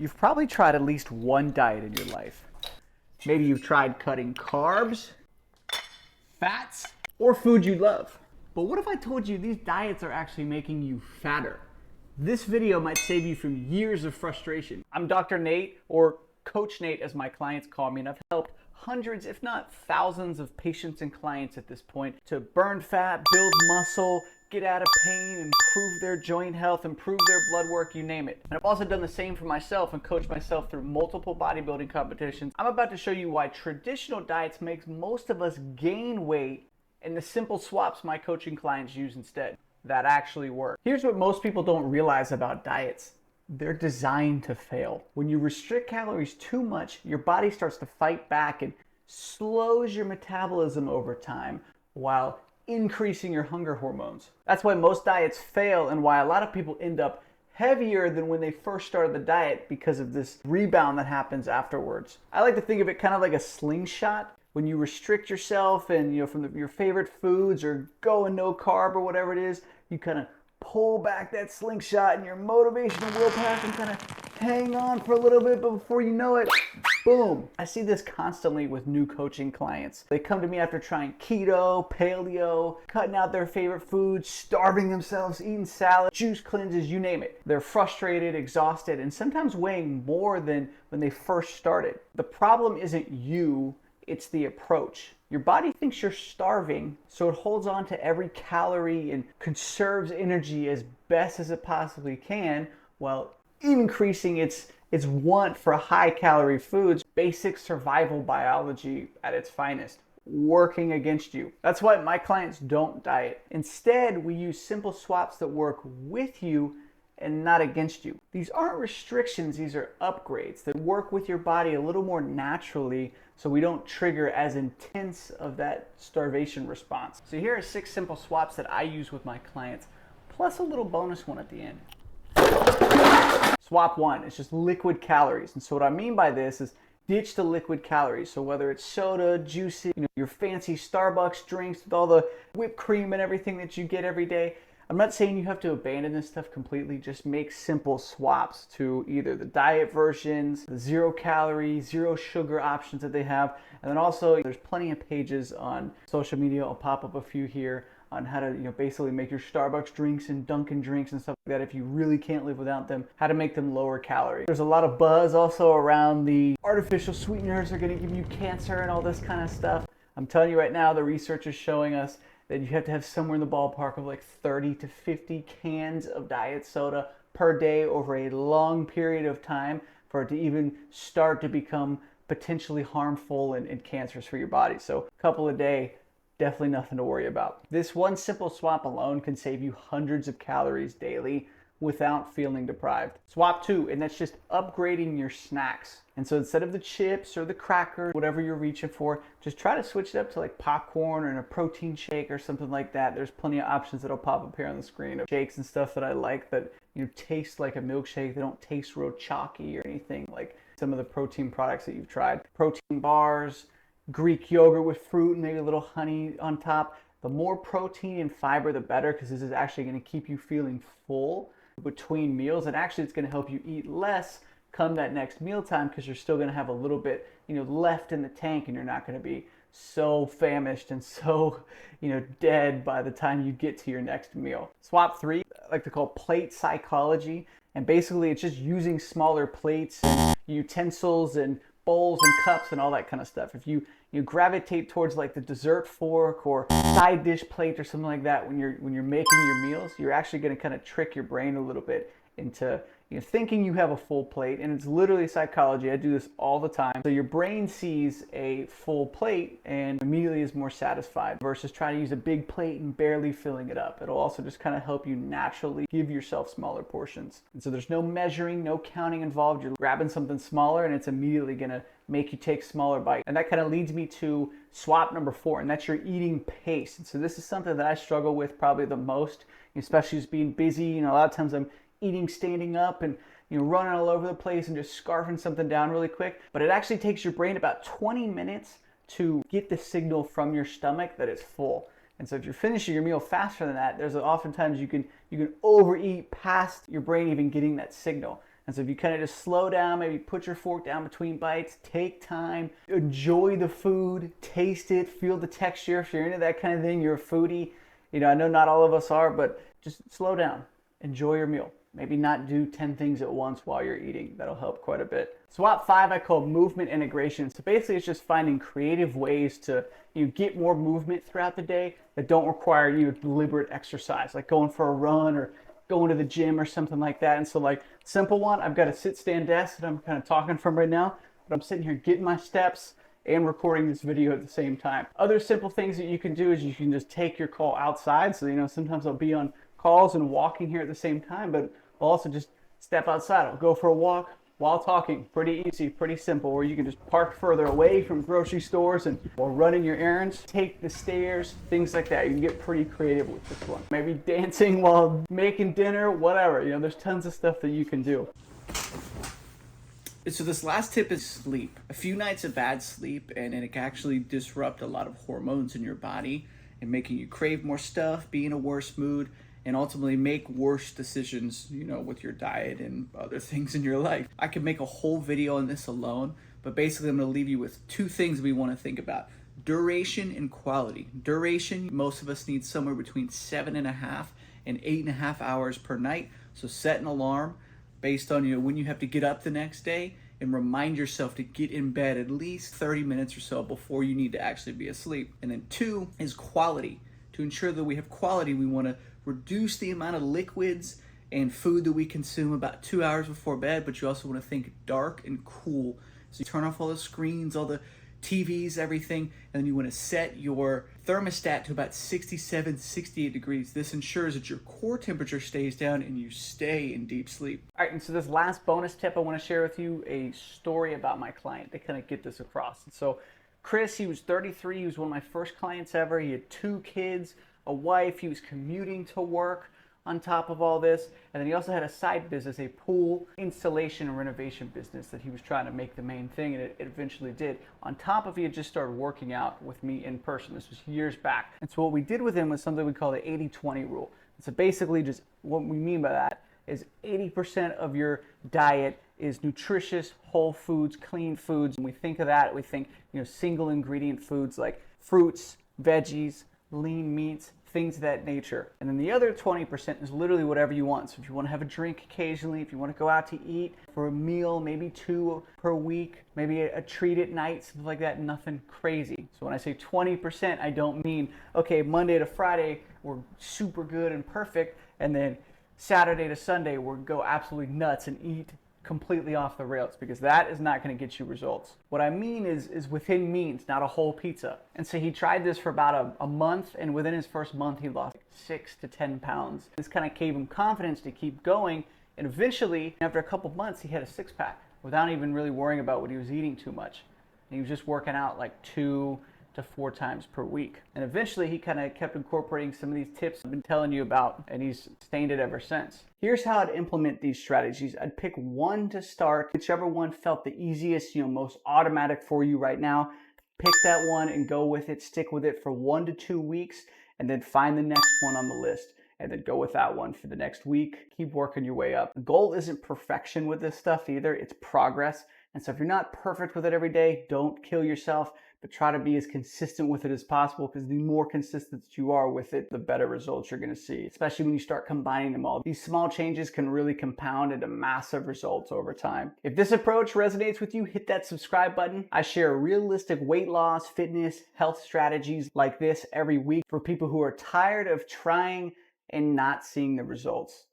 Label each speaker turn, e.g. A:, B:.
A: You've probably tried at least one diet in your life. Maybe you've tried cutting carbs, fats, or food you love. But what if I told you these diets are actually making you fatter? This video might save you from years of frustration. I'm Dr. Nate, or Coach Nate as my clients call me, and I've helped hundreds, if not thousands, of patients and clients at this point to burn fat, build muscle, get out of pain, improve their joint health, improve their blood work, you name it. And I've also done the same for myself and coached myself through multiple bodybuilding competitions. I'm about to show you why traditional diets makes most of us gain weight and the simple swaps my coaching clients use instead that actually work. Here's what most people don't realize about diets. They're designed to fail. When you restrict calories too much, your body starts to fight back and slows your metabolism over time while increasing your hunger hormones. That's why most diets fail and why a lot of people end up heavier than when they first started the diet because of this rebound that happens afterwards. I like to think of it kind of like a slingshot. When you restrict yourself and from your favorite foods or going no carb or whatever it is, you kind of pull back that slingshot and your motivation and willpower can kind of hang on for a little bit, but before you know it, boom. I see this constantly with new coaching clients. They come to me after trying keto, paleo, cutting out their favorite foods, starving themselves, eating salad, juice cleanses, you name it. They're frustrated, exhausted, and sometimes weighing more than when they first started. The problem isn't you, it's the approach. Your body thinks you're starving, so it holds on to every calorie and conserves energy as best as it possibly can while increasing its want for high-calorie foods. Basic survival biology at its finest, working against you. That's why my clients don't diet. Instead, we use simple swaps that work with you and not against you. These aren't restrictions, these are upgrades that work with your body a little more naturally so we don't trigger as intense of that starvation response. So here are 6 simple swaps that I use with my clients, plus a little bonus one at the end. Swap 1, it's just liquid calories. And so what I mean by this is ditch the liquid calories. So whether it's soda, juicy, your fancy Starbucks drinks with all the whipped cream and everything that you get every day, I'm not saying you have to abandon this stuff completely, just make simple swaps to either the diet versions, the 0 calorie, 0 sugar options that they have. And then also there's plenty of pages on social media, I'll pop up a few here, on how to basically make your Starbucks drinks and Dunkin' drinks and stuff like that if you really can't live without them, how to make them lower calorie. There's a lot of buzz also around the artificial sweeteners are going to give you cancer and all this kind of stuff. I'm telling you right now, the research is showing us that you have to have somewhere in the ballpark of like 30 to 50 cans of diet soda per day over a long period of time for it to even start to become potentially harmful and cancerous for your body. So a couple a day, definitely nothing to worry about. This one simple swap alone can save you hundreds of calories daily without feeling deprived. Swap 2, and that's just upgrading your snacks. And so instead of the chips or the crackers, whatever you're reaching for, just try to switch it up to like popcorn or a protein shake or something like that. There's plenty of options that'll pop up here on the screen of shakes and stuff that I like that taste like a milkshake. They don't taste real chalky or anything like some of the protein products that you've tried. Protein bars, Greek yogurt with fruit and maybe a little honey on top. The more protein and fiber, the better, because this is actually going to keep you feeling full between meals, and actually it's going to help you eat less come that next meal time because you're still going to have a little bit left in the tank and you're not going to be so famished and so dead by the time you get to your next meal. Swap 3, I like to call plate psychology, and basically it's just using smaller plates and utensils and bowls and cups and all that kind of stuff. If you gravitate towards like the dessert fork or side dish plate or something like that when you're making your meals, you're actually going to kind of trick your brain a little bit into thinking you have a full plate. And it's literally psychology. I do this all the time. So your brain sees a full plate and immediately is more satisfied versus trying to use a big plate and barely filling it up. It'll also just kind of help you naturally give yourself smaller portions. And so there's no measuring, no counting involved. You're grabbing something smaller and it's immediately going to make you take smaller bites. And that kind of leads me to swap number 4, and that's your eating pace. And so this is something that I struggle with probably the most, especially just being busy. A lot of times I'm eating standing up and running all over the place and just scarfing something down really quick. But it actually takes your brain about 20 minutes to get the signal from your stomach that it's full. And so if you're finishing your meal faster than that, there's oftentimes you can overeat past your brain even getting that signal. And so if you kind of just slow down, maybe put your fork down between bites, take time, enjoy the food, taste it, feel the texture. If you're into that kind of thing, you're a foodie. I know not all of us are, but just slow down, enjoy your meal. Maybe not do 10 things at once while you're eating. That'll help quite a bit. SWOT 5 I call movement integration. So basically it's just finding creative ways to get more movement throughout the day that don't require deliberate exercise, like going for a run or going to the gym or something like that. And so like simple one, I've got a sit stand desk that I'm kind of talking from right now, but I'm sitting here getting my steps and recording this video at the same time. Other simple things that you can do is you can just take your call outside. So sometimes I'll be on calls and walking here at the same time, but I'll also just step outside. I'll go for a walk while talking. Pretty easy, pretty simple. Or you can just park further away from grocery stores or running your errands, take the stairs, things like that. You can get pretty creative with this one. Maybe dancing while making dinner, whatever. There's tons of stuff that you can do. So this last tip is sleep. A few nights of bad sleep and it can actually disrupt a lot of hormones in your body and making you crave more stuff, be in a worse mood, and ultimately make worse decisions, with your diet and other things in your life. I could make a whole video on this alone, but basically I'm gonna leave you with two things we wanna think about. Duration and quality. Duration, most of us need somewhere between 7.5 and 8.5 hours per night. So set an alarm based on when you have to get up the next day and remind yourself to get in bed at least 30 minutes or so before you need to actually be asleep. And then 2 is quality. To ensure that we have quality, we wanna reduce the amount of liquids and food that we consume about 2 hours before bed, but you also want to think dark and cool. So you turn off all the screens, all the TVs, everything, and then you want to set your thermostat to about 67, 68 degrees. This ensures that your core temperature stays down and you stay in deep sleep. All right, and so this last bonus tip I want to share with you, a story about my client to kind of get this across. So Chris, he was 33, he was one of my first clients ever. He had 2 kids, a wife, he was commuting to work on top of all this, and then he also had a side business, a pool installation and renovation business that he was trying to make the main thing, and it eventually did. On top of he had just started working out with me in person. This was years back. And so what we did with him was something we call the 80-20 rule. And so basically just what we mean by that is 80% of your diet is nutritious, whole foods, clean foods. When we think of that, we think single ingredient foods like fruits, veggies, lean meats, things of that nature. And then the other 20% is literally whatever you want. So if you want to have a drink occasionally, if you want to go out to eat for a meal, maybe 2 per week, maybe a treat at night, something like that, nothing crazy. So when I say 20%, I don't mean, okay, Monday to Friday, we're super good and perfect, and then Saturday to Sunday, we'll go absolutely nuts and eat completely off the rails, because that is not going to get you results. What I mean is within means, not a whole pizza. And so he tried this for about a month, and within his first month he lost 6 to 10 pounds. This kind of gave him confidence to keep going, and eventually after a couple months he had a 6-pack without even really worrying about what he was eating too much. And he was just working out like 2 to 4 times per week. And eventually he kind of kept incorporating some of these tips I've been telling you about, and he's sustained it ever since. Here's how I'd implement these strategies. I'd pick one to start, whichever one felt the easiest, most automatic for you right now. Pick that one and go with it, stick with it for 1 to 2 weeks, and then find the next one on the list, and then go with that one for the next week. Keep working your way up. The goal isn't perfection with this stuff either, it's progress. And so if you're not perfect with it every day, don't kill yourself, but try to be as consistent with it as possible, because the more consistent you are with it, the better results you're going to see, especially when you start combining them all. These small changes can really compound into massive results over time. If this approach resonates with you, hit that subscribe button. I share realistic weight loss, fitness, health strategies like this every week for people who are tired of trying and not seeing the results.